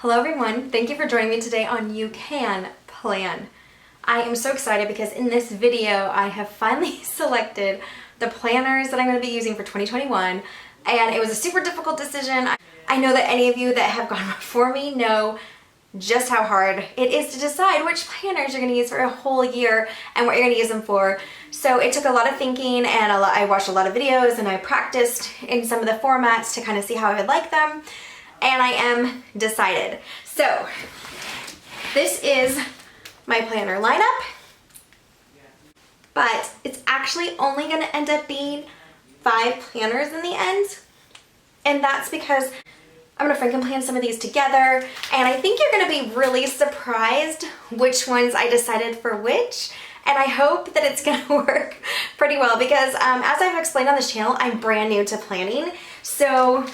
Hello everyone, thank you for joining me today on You Can Plan. I am so excited because in this video I have finally selected the planners that I'm going to be using for 2021, and it was a super difficult decision. I know that any of you that have gone before me know just how hard it is to decide which planners you're going to use for a whole year and what you're going to use them for. So it took a lot of thinking, and I watched a lot of videos and I practiced in some of the formats to kind of see how I would like them. And I am decided. So this is my planner lineup, but it's actually only going to end up being 5 planners in the end. And that's because I'm going to Franken-plan some of these together, and I think you're going to be really surprised which ones I decided for which. And I hope that it's going to work pretty well because as I've explained on this channel, I'm brand new to planning. So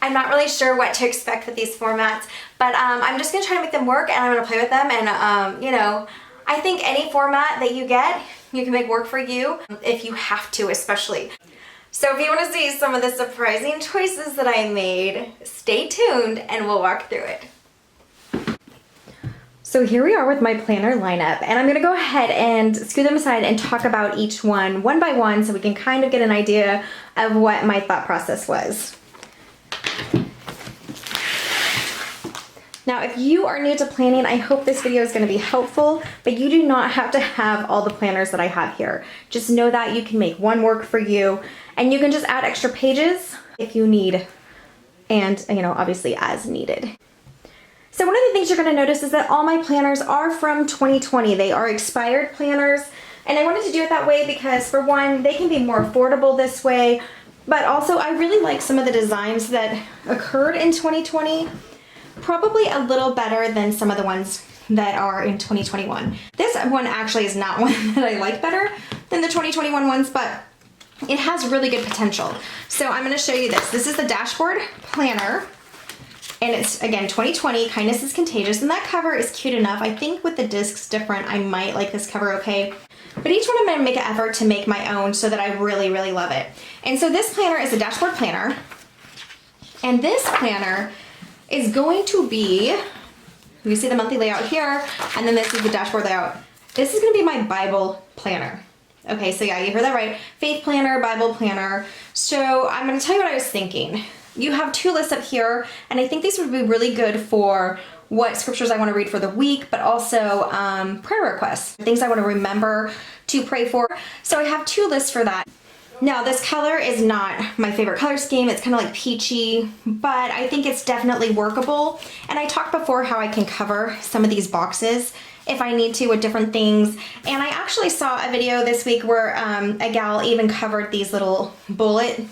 I'm not really sure what to expect with these formats, but I'm just going to try to make them work, and I'm going to play with them. And, you know, I think any format that you get, you can make work for you if you have to, especially. So if you want to see some of the surprising choices that I made, stay tuned and we'll walk through it. So here we are with my planner lineup, and I'm going to go ahead and scoot them aside and talk about each one by one so we can kind of get an idea of what my thought process was. Now, if you are new to planning, I hope this video is going to be helpful, but you do not have to have all the planners that I have here. Just know that you can make one work for you, and you can just add extra pages if you need, and, you know, obviously as needed. So one of the things you're going to notice is that all my planners are from 2020. They are expired planners, and I wanted to do it that way because, for one, they can be more affordable this way, but also I really like some of the designs that occurred in 2020. Probably a little better than some of the ones that are in 2021. This one actually is not one that I like better than the 2021 ones, but it has really good potential. So I'm going to show you this. This is the dashboard planner, and it's, again, 2020. Kindness is contagious, and that cover is cute enough. I think with the discs different, I might like this cover okay. But each one I'm going to make an effort to make my own so that I really, really love it. And so this planner is a dashboard planner, and this planner is going to be, you see the monthly layout here, and then this is the dashboard layout. This is going to be my Bible planner. Okay, so yeah, you heard that right. Faith planner, Bible planner. So I'm going to tell you what I was thinking. You have 2 lists up here, and I think these would be really good for what scriptures I want to read for the week, but also prayer requests, things I want to remember to pray for. So I have 2 lists for that. Now, this color is not my favorite color scheme. It's kind of like peachy, but I think it's definitely workable. And I talked before how I can cover some of these boxes if I need to with different things. And I actually saw a video this week where a gal even covered these little bullet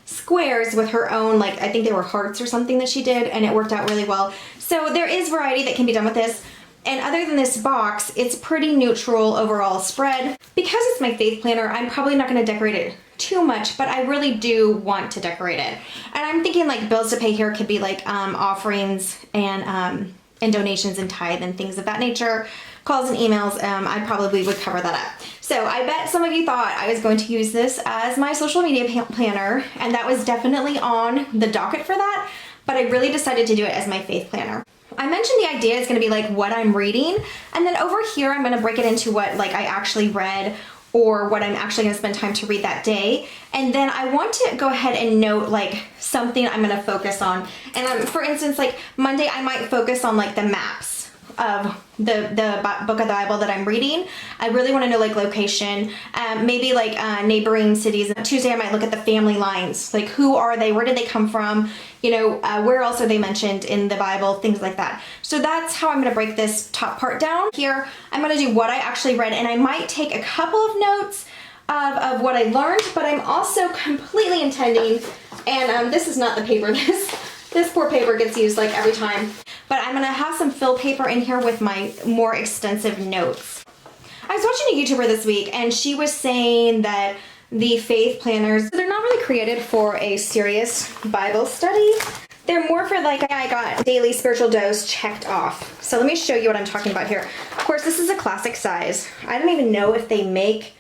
squares with her own, like, I think they were hearts or something that she did, and it worked out really well. So there is variety that can be done with this. And other than this box, it's pretty neutral overall spread. Because it's my faith planner, I'm probably not going to decorate it too much, but I really do want to decorate it. And I'm thinking like bills to pay here could be like offerings and donations and tithe and things of that nature. Calls and emails, I probably would cover that up. So I bet some of you thought I was going to use this as my social media planner, and that was definitely on the docket for that, but I really decided to do it as my faith planner. I mentioned the idea is going to be like what I'm reading, and then over here I'm going to break it into what like I actually read or what I'm actually going to spend time to read that day. And then I want to go ahead and note like something I'm going to focus on. And for instance, like Monday I might focus on like the maps of the book of the Bible that I'm reading. I really want to know like location, maybe like neighboring cities. Tuesday I might look at the family lines, like who are they, where did they come from, you know, where else are they mentioned in the Bible, things like that. So that's how I'm going to break this top part down. Here I'm going to do what I actually read, and I might take a couple of notes of what I learned, but I'm also completely intending, and this is not the paper, this poor paper gets used like every time, but I'm going to have some fill paper in here with my more extensive notes. I was watching a YouTuber this week, and she was saying that the faith planners, they're not really created for a serious Bible study. They're more for like, I got daily spiritual dose checked off. So let me show you what I'm talking about here. Of course, this is a classic size. I don't even know if they make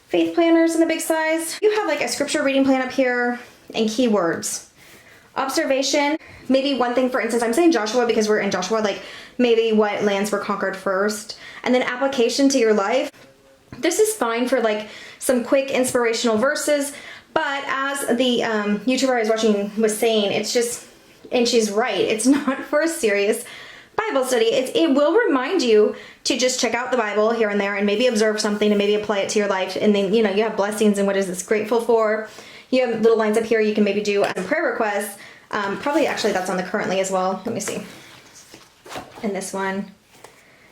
faith planners in a big size. You have like a scripture reading plan up here and keywords. Observation, maybe one thing, for instance, I'm saying Joshua because we're in Joshua, like maybe what lands were conquered first, and then application to your life. This is fine for like some quick inspirational verses, but as the YouTuber I was watching was saying, it's just, and she's right, it's not for a serious Bible study. It will remind you to just check out the Bible here and there and maybe observe something and maybe apply it to your life. And then, you know, you have blessings and what is this grateful for. You have little lines up here you can maybe do some prayer requests. Probably actually that's on the currently as well. Let me see. And this one.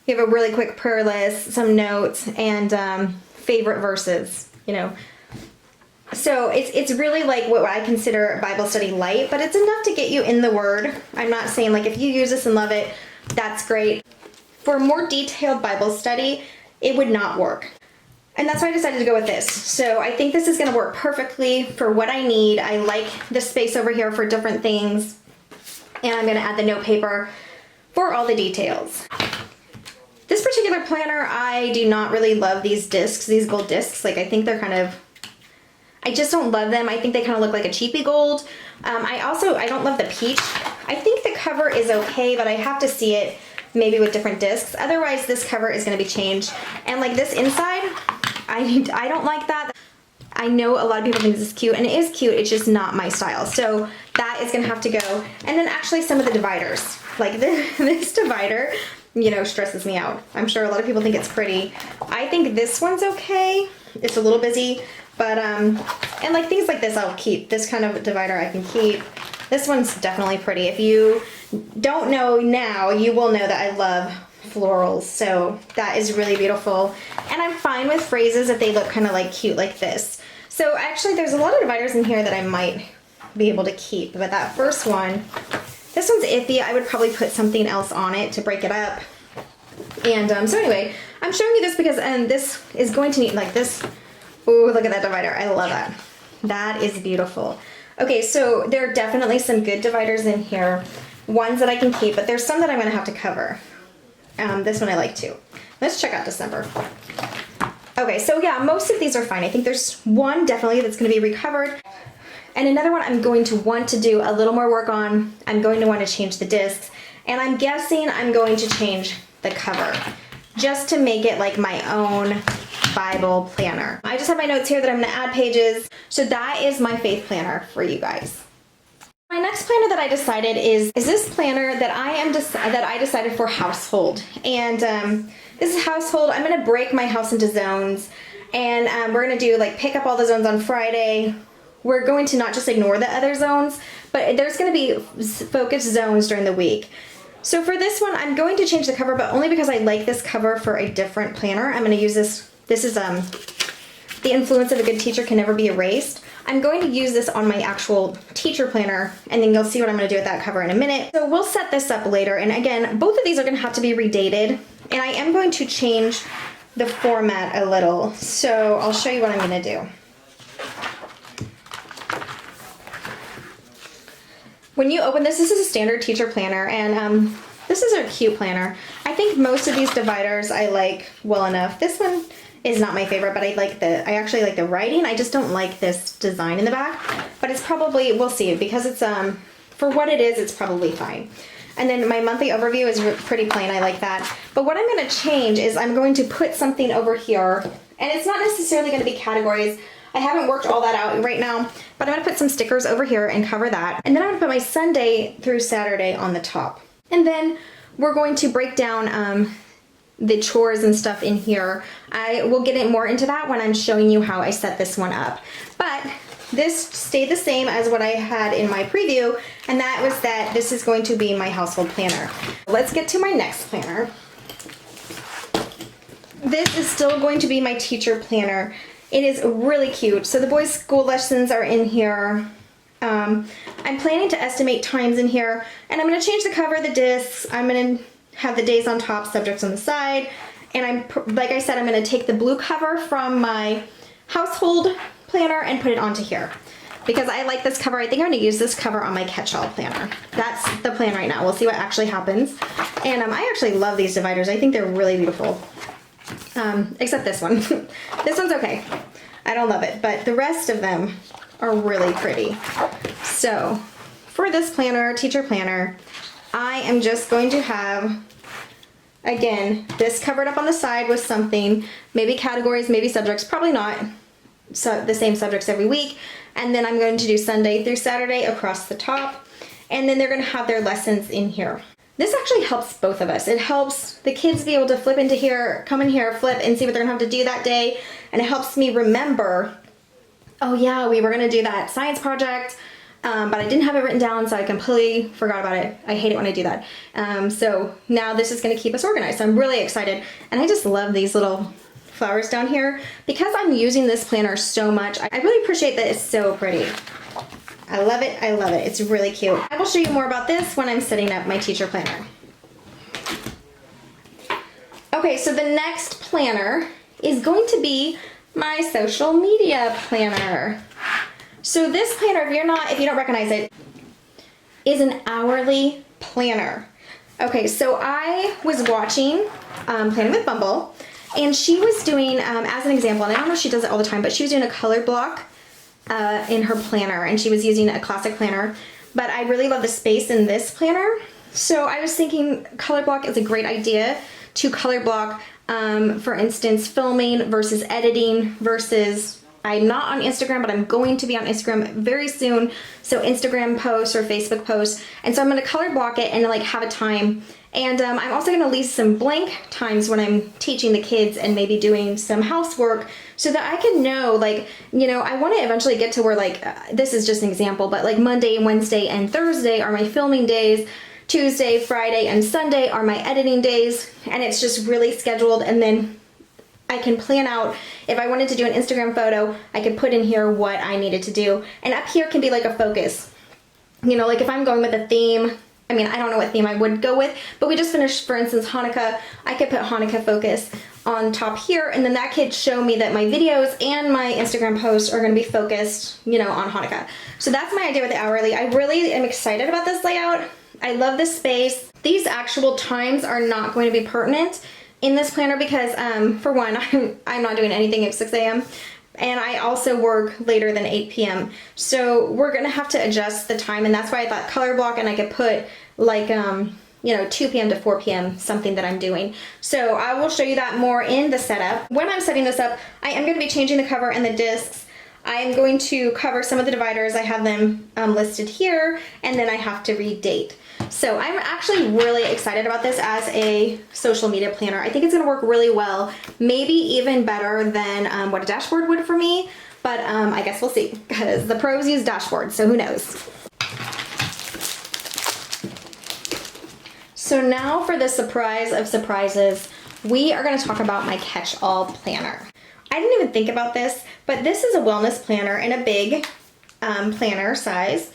You have a really quick prayer list, some notes, and favorite verses, you know. So it's really like what I consider Bible study light, but it's enough to get you in the Word. I'm not saying like if you use this and love it, that's great. For a more detailed Bible study, it would not work. And that's why I decided to go with this. So I think this is going to work perfectly for what I need. I like the space over here for different things. And I'm going to add the note paper for all the details. This particular planner, I do not really love these discs, these gold discs. Like, I think they're kind of, I just don't love them. I think they kind of look like a cheapy gold. I don't love the peach. I think the cover is okay, but I have to see it maybe with different discs. Otherwise, this cover is going to be changed. And like this inside, I don't like that. I know a lot of people think this is cute, and it is cute. It's just not my style. So that is going to have to go. And then actually some of the dividers, like this divider, you know, stresses me out. I'm sure a lot of people think it's pretty. I think this one's okay. It's a little busy, but, and like things like this I'll keep. This kind of divider I can keep. This one's definitely pretty. If you don't know now, you will know that I love florals. So that is really beautiful. And I'm fine with phrases if they look kind of like cute like this. So actually there's a lot of dividers in here that I might be able to keep, but that first one, this one's iffy. I would probably put something else on it to break it up. And so anyway, I'm showing you this because this is going to need like this. Ooh, look at that divider. I love that. That is beautiful. Okay, so there are definitely some good dividers in here. Ones that I can keep, but there's some that I'm going to have to cover. This one I like too. Let's check out December. Okay, so yeah, most of these are fine. I think there's one definitely that's going to be recovered. And another one I'm going to want to do a little more work on. I'm going to want to change the discs. And I'm guessing I'm going to change the cover just to make it like my own Bible planner. I just have my notes here that I'm going to add pages. So that is my faith planner for you guys. My next planner that I decided is this planner that I decided for household. And this is household. I'm going to break my house into zones. And we're going to do like pick up all the zones on Friday. We're going to not just ignore the other zones, but there's going to be focused zones during the week. So for this one, I'm going to change the cover, but only because I like this cover for a different planner. I'm going to use this. This is The Influence of a Good Teacher Can Never Be Erased. I'm going to use this on my actual teacher planner, and then you'll see what I'm going to do with that cover in a minute. So we'll set this up later. And again, both of these are going to have to be redated, and I am going to change the format a little. So I'll show you what I'm going to do. When you open this, this is a standard teacher planner, and this is a cute planner. I think most of these dividers I like well enough. This one is not my favorite, but I actually like the writing. I just don't like this design in the back, but it's probably, we'll see, because it's for what it is, it's probably fine. And then my monthly overview is pretty plain. I like that. But what I'm going to change is I'm going to put something over here, and it's not necessarily going to be categories. I haven't worked all that out right now, but I'm going to put some stickers over here and cover that. And then I'm going to put my Sunday through Saturday on the top. And then we're going to break down the chores and stuff in here. I will get more into that when I'm showing you how I set this one up. But this stayed the same as what I had in my preview, and that was that this is going to be my household planner. Let's get to my next planner. This is still going to be my teacher planner. It is really cute. So the boys' school lessons are in here. I'm planning to estimate times in here, and I'm going to change the cover, the discs. I'm going to have the days on top, subjects on the side, and like I said, I'm going to take the blue cover from my household planner and put it onto here because I like this cover. I think I'm going to use this cover on my catch-all planner. That's the plan right now. We'll see what actually happens. And I actually love these dividers. I think they're really beautiful. Except this one. This one's okay. I don't love it, but the rest of them are really pretty. So for this planner, teacher planner, I am just going to have, again, this covered up on the side with something, maybe categories, maybe subjects, probably not the same subjects every week. And then I'm going to do Sunday through Saturday across the top. And then they're going to have their lessons in here. This actually helps both of us. It helps the kids be able to flip into here, come in here, flip, and see what they're gonna have to do that day. And it helps me remember, oh yeah, we were gonna do that science project, but I didn't have it written down, so I completely forgot about it. I hate it when I do that. So now this is gonna keep us organized. So I'm really excited. And I just love these little flowers down here. Because I'm using this planner so much, I really appreciate that it's so pretty. I love it, I love it. It's really cute. I will show you more about this when I'm setting up my teacher planner. Okay, so the next planner is going to be my social media planner. So this planner, if you don't recognize it, is an hourly planner. Okay, so I was watching Planning with Bumble, and she was doing, as an example, and I don't know if she does it all the time, but she was doing a color block in her planner, and she was using a classic planner, but I really love the space in this planner. So I was thinking color block is a great idea to color block, for instance, filming versus editing versus, I'm not on Instagram, but I'm going to be on Instagram very soon. So Instagram posts or Facebook posts. And so I'm going to color block it and like have a time. And I'm also going to leave some blank times when I'm teaching the kids and maybe doing some housework so that I can know, like, you know, I want to eventually get to where, like, this is just an example, but like Monday, Wednesday, and Thursday are my filming days. Tuesday, Friday, and Sunday are my editing days. And it's just really scheduled. And then I can plan out, if I wanted to do an Instagram photo, I could put in here what I needed to do. And up here can be like a focus. You know, like if I'm going with a theme, I mean, I don't know what theme I would go with, but we just finished, for instance, Hanukkah. I could put Hanukkah focus on top here, and then that could show me that my videos and my Instagram posts are gonna be focused, you know, on Hanukkah. So that's my idea with the hourly. I really am excited about this layout. I love this space. These actual times are not going to be pertinent in this planner because, for one, I'm not doing anything at 6 a.m. And I also work later than 8 p.m. So we're gonna have to adjust the time, and that's why I thought color block, and I could put like, you know, 2 p.m. to 4 p.m. something that I'm doing. So I will show you that more in the setup. When I'm setting this up, I am gonna be changing the cover and the discs. I am going to cover some of the dividers. I have them listed here, and then I have to redate. So I'm actually really excited about this as a social media planner. I think it's gonna work really well, maybe even better than what a dashboard would for me, but I guess we'll see, because the pros use dashboards, so who knows. So now for the surprise of surprises, we are gonna talk about my catch-all planner. I didn't even think about this, but this is a wellness planner in a big planner size.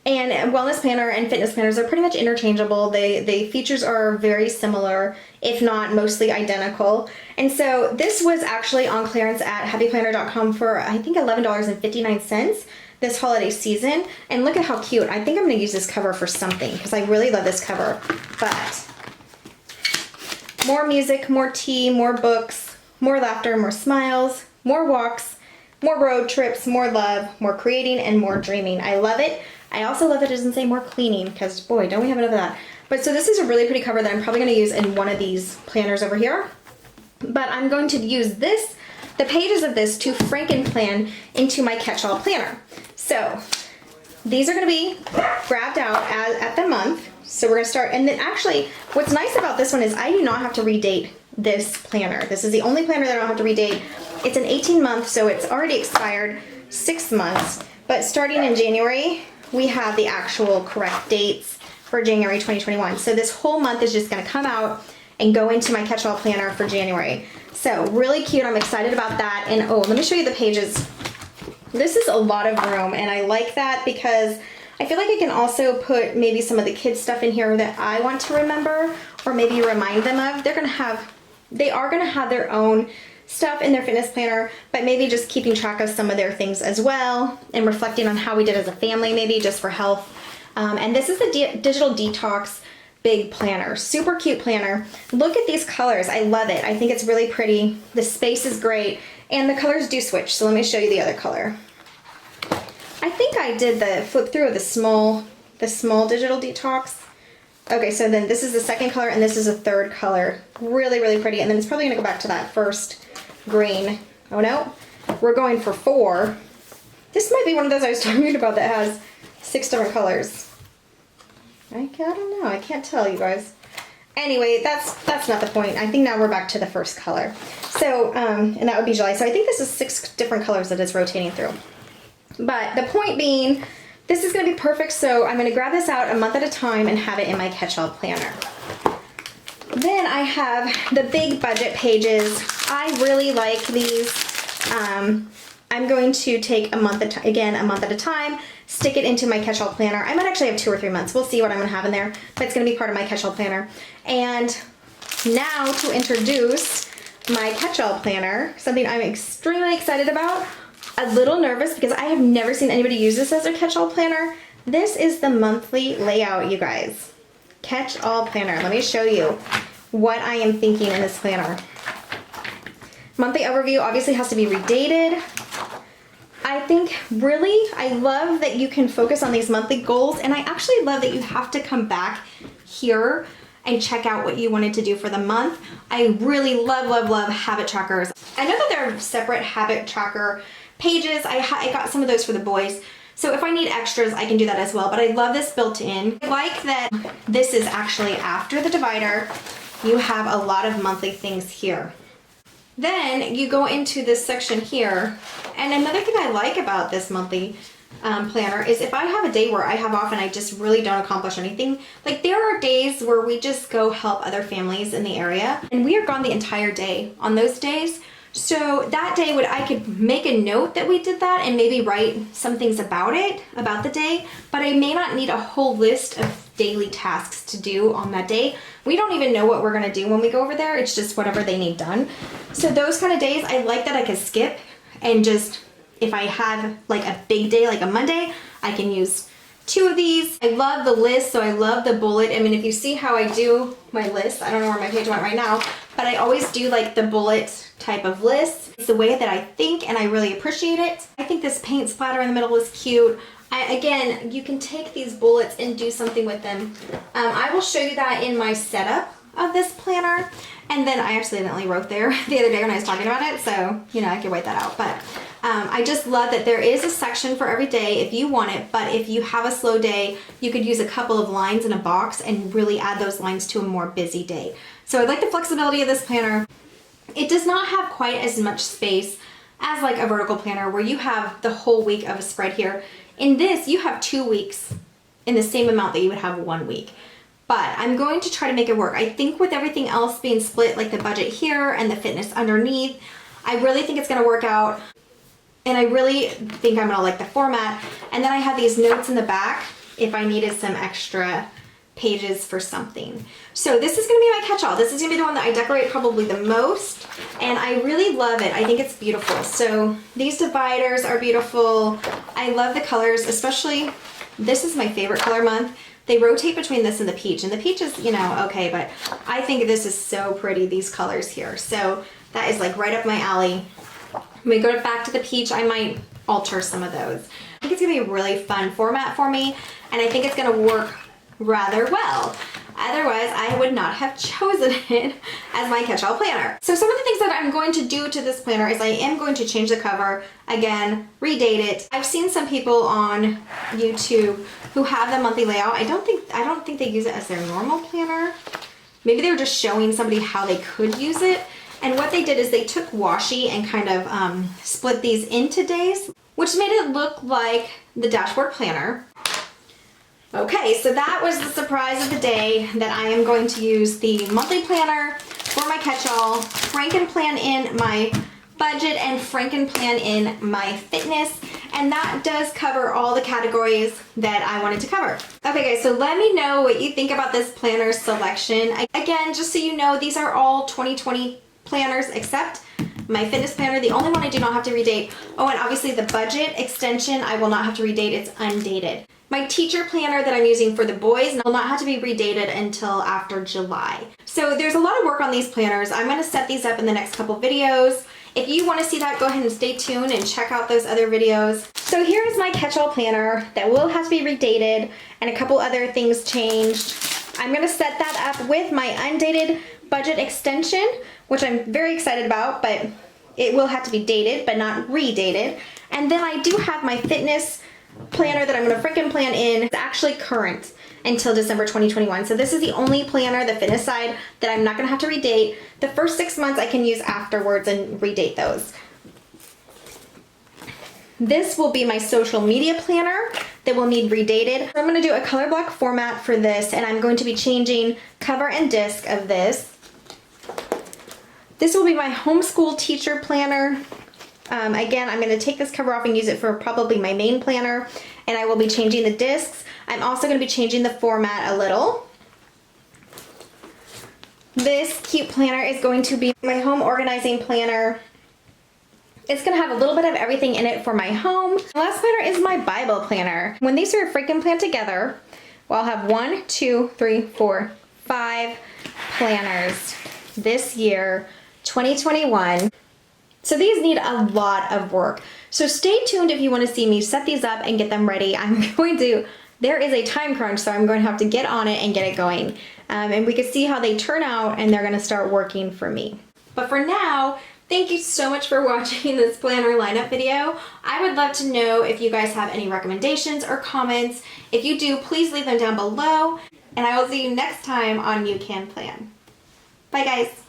And a wellness planner and fitness planners are pretty much interchangeable. The features are very similar, if not mostly identical. And so this was actually on clearance at happyplanner.com for, I think, $11.59 this holiday season. And look at how cute. I think I'm gonna use this cover for something because I really love this cover. But more music, more tea, more books, more laughter, more smiles, more walks, more road trips, more love, more creating, and more dreaming. I love it. I also love that it doesn't say more cleaning because, boy, don't we have enough of that. But so this is a really pretty cover that I'm probably going to use in one of these planners over here. But I'm going to use this, the pages of this, to Frankenplan into my catch-all planner. So these are going to be grabbed out at the month. So we're going to start, and then actually what's nice about this one is I do not have to redate this planner. This is the only planner that I don't have to redate. It's an 18-month, so it's already expired 6 months. But starting in January, we have the actual correct dates for January 2021. So this whole month is just gonna come out and go into my catch-all planner for January. So really cute, I'm excited about that. And oh, let me show you the pages. This is a lot of room, and I like that because I feel like I can also put maybe some of the kids' stuff in here that I want to remember or maybe remind them of. They are gonna have their own stuff in their fitness planner, but maybe just keeping track of some of their things as well and reflecting on how we did as a family, maybe just for health. And this is the Digital Detox Big Planner. Super cute planner. Look at these colors. I love it. I think it's really pretty. The space is great, and the colors do switch. So let me show you the other color. I think I did the flip through of the small the small digital detox. Okay, so then this is the second color and this is a third color. Really, really pretty. And then it's probably gonna go back to that first green. Oh no, we're going for 4. This might be one of those I was talking about that has 6 different colors. I don't know, I can't tell you guys. Anyway, that's not the point. I think now we're back to the first color. So, and that would be July. So I think this is 6 different colors that it's rotating through. But the point being, this is gonna be perfect, so I'm gonna grab this out a month at a time and have it in my catch-all planner. Then I have the big budget pages. I really like these. I'm going to take a month at a time, stick it into my catch-all planner. I might actually have 2 or 3 months. We'll see what I'm gonna have in there, but it's gonna be part of my catch-all planner. And now to introduce my catch-all planner, something I'm extremely excited about. A little nervous because I have never seen anybody use this as their catch-all planner. This is the monthly layout, you guys. Catch-all planner. Let me show you what I am thinking in this planner. Monthly overview obviously has to be redated. I think really, I love that you can focus on these monthly goals, and I actually love that you have to come back here and check out what you wanted to do for the month. I really love, love, love habit trackers. I know that there are separate habit tracker pages. I got some of those for the boys. So if I need extras, I can do that as well, but I love this built in. I like that this is actually after the divider. You have a lot of monthly things here. Then you go into this section here, and another thing I like about this monthly planner is if I have a day where I have off and I just really don't accomplish anything, like there are days where we just go help other families in the area, and we are gone the entire day on those days. So that day I could make a note that we did that and maybe write some things about it, about the day, but I may not need a whole list of daily tasks to do on that day. We don't even know what we're gonna do when we go over there. It's just whatever they need done. So those kind of days, I like that I can skip and just, if I have like a big day, like a Monday, I can use 2 of these. I love the list, so I love the bullet. I mean, if you see how I do my list, I don't know where my page went right now, but I always do like the bullet type of list. It's the way that I think, and I really appreciate it. I think this paint splatter in the middle is cute. Again, you can take these bullets and do something with them. I will show you that in my setup of this planner. And then I accidentally wrote there the other day when I was talking about it, so, you know, I could write that out. But I just love that there is a section for every day if you want it, but if you have a slow day, you could use a couple of lines in a box and really add those lines to a more busy day. So I like the flexibility of this planner. It does not have quite as much space as like a vertical planner where you have the whole week of a spread here. In this, you have 2 weeks in the same amount that you would have 1 week. But I'm going to try to make it work. I think with everything else being split, like the budget here and the fitness underneath, I really think it's gonna work out. And I really think I'm gonna like the format. And then I have these notes in the back if I needed some extra pages for something. So this is gonna be my catch-all. This is gonna be the one that I decorate probably the most, and I really love it. I think it's beautiful. So these dividers are beautiful. I love the colors, especially this is my favorite color month. They rotate between this and the peach, and the peach is, you know, okay, but I think this is so pretty, these colors here. So that is like right up my alley. When we go back to the peach, I might alter some of those. I think it's gonna be a really fun format for me, and I think it's gonna work rather well. Otherwise, I would not have chosen it as my catch-all planner. So some of the things that I'm going to do to this planner is I am going to change the cover, again, redate it. I've seen some people on YouTube who have the monthly layout. I don't think they use it as their normal planner. Maybe they were just showing somebody how they could use it. And what they did is they took washi and kind of split these into days, which made it look like the dashboard planner. Okay, so that was the surprise of the day, that I am going to use the monthly planner for my catch-all, Frankenplan in my budget, and Frankenplan in my fitness, and that does cover all the categories that I wanted to cover. Okay guys, so let me know what you think about this planner selection. Again, just so you know, these are all 2020 planners except my fitness planner, the only one I do not have to redate. Oh, and obviously the budget extension, I will not have to redate, it's undated. My teacher planner that I'm using for the boys will not have to be redated until after July. So there's a lot of work on these planners. I'm gonna set these up in the next couple videos. If you want to see that, go ahead and stay tuned and check out those other videos. So here is my catch-all planner that will have to be redated and a couple other things changed. I'm going to set that up with my undated budget extension, which I'm very excited about, but it will have to be dated but not redated. And then I do have my fitness planner that I'm going to freaking plan in. It's actually current until December 2021. So this is the only planner, the fitness side, that I'm not going to have to redate. The first 6 months I can use afterwards and redate those. This will be my social media planner that will need redated. I'm going to do a color block format for this, and I'm going to be changing cover and disc of this. This will be my homeschool teacher planner. Again, I'm going to take this cover off and use it for probably my main planner, and I will be changing the discs. I'm also going to be changing the format a little. This cute planner is going to be my home organizing planner. It's going to have a little bit of everything in it for my home. The last planner is my Bible planner. When these are freaking planned together, well, I'll have 1, 2, 3, 4, 5 planners this year, 2021. So these need a lot of work. So stay tuned if you want to see me set these up and get them ready. There is a time crunch, so I'm going to have to get on it and get it going. And we can see how they turn out, and they're going to start working for me. But for now, thank you so much for watching this planner lineup video. I would love to know if you guys have any recommendations or comments. If you do, please leave them down below, and I will see you next time on You Can Plan. Bye guys.